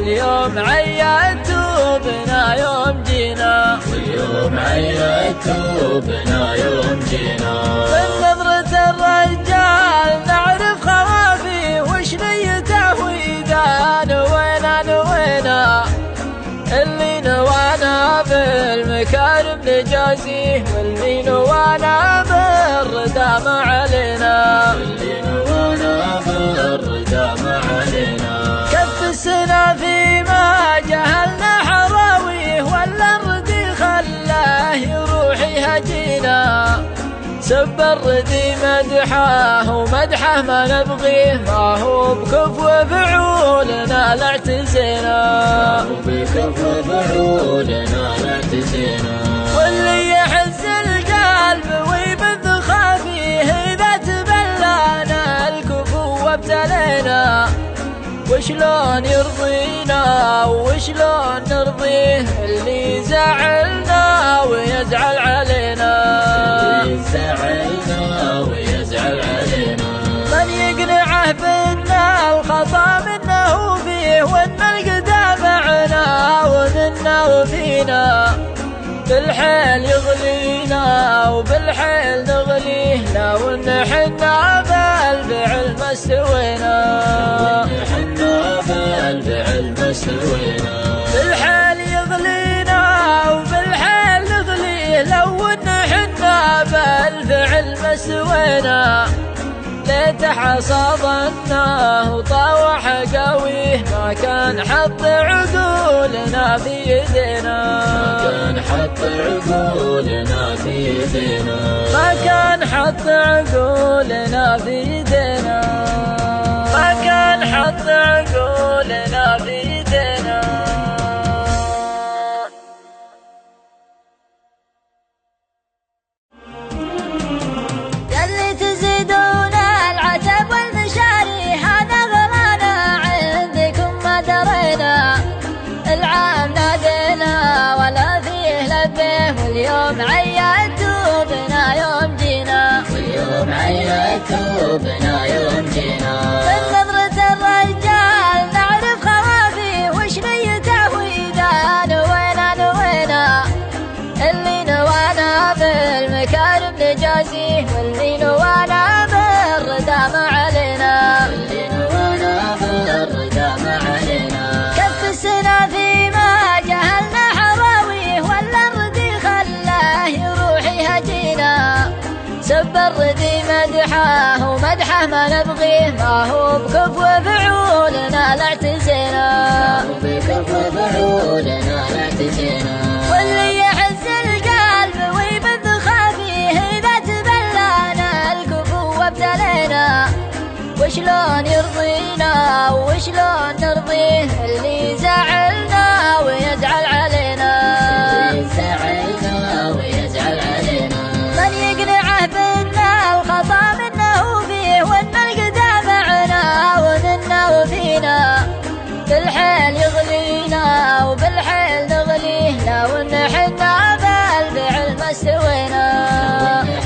واليوم عيدتوا بنا يوم جينا، واليوم عيدتوا بنا يوم جينا. من نظرة الرجال نعرف خوافي وش نيته وإذا نوينا اللي نوانا بالمكارم نجازيه، واللي نوانا بالردى ما علينا، واللي نوانا بالردى ما علينا. كف السنة فيما جهلنا حراويه، ولا الردي خلاه يروح يهجينا. سب الردي مدحه ومدحه ما نبغيه، ما هو بكفو فعولنا لا اعتزينا، ما هو بكفو فعولنا لا اعتزينا. واللي يحز القلب ويبث خافيه إذا تبلانا الكفو وابتلينا، وشلون يرضينا وشلون نرضيه اللي زعلنا ويزعل علينا، زعلنا ويزعل علينا. من يقنعه بأن الخطأ منه فيه، وأن القدام معنا ومنا وفينا، بالحيل يغلينا وبالحيل نغليه، لو ان حنا بالفعل ما استوينا، حنا بالفعل ما استوينا. بالحيل يغلينا وبالحيل نغليه، لو ان حنا بالفعل ما استوينا. ليت حصى ظنه وطاوح قويه، ما كان حط عقولنا في يدينا، ما كان حط عقولنا في يدينا. ما كان حط عقولنا في يدينا، ما كان حط عقولنا في يدينا. اللي تزيدون العتب والمشاري، هذا غلانا عندكم ما درينا. العام نادينا ولا فيه لبيه، واليوم عيدتوا بنا يوم جينا، واليوم عيدتوا بنا يوم جينا. من نظرة الرجال نعرف خوافي وش نيته وإذا نوينا اللي نوانا بالمكارم نجازيه، واللي نوانا بالردى ما علينا، واللي نوانا بالردى ما علينا. كف السنة فيما جهلنا حراويه، ولا الردي خلاه يروح يهجينا. سب الردي مدحه ومدحه ما نبغيه، ما هو بكفو فعولنا لا اعتزينا، ما هو بكفو فعولنا لا اعتزينا. واللي يحز القلب ويبث خافيه إذا تبلانا الكفو وابتلينا، وشلون يرضينا وشلون نرضيه اللي زعلنا ويزعل علينا، زعلنا ويزعل علينا. من يقنعه بأن الخطأ منه فيه، وأن القدام معنا ومنا وفينا، بالحيل يغلينا وبالحيل نغليه، لو ان حنا بالفعل ما استوينا،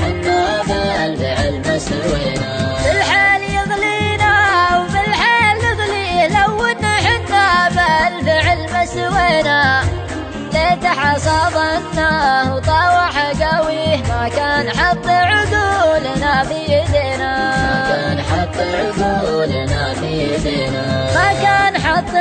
حنا بالفعل ما استوينا. بالحيل يغلينا وبالحيل نغليه، لو ان حنا بالفعل ما استوينا. ليت حصى ظنه وطاوح قويه، ما كان حط عقولنا في يدينا، ما كان حط عقولنا في يدينا. ما كان حط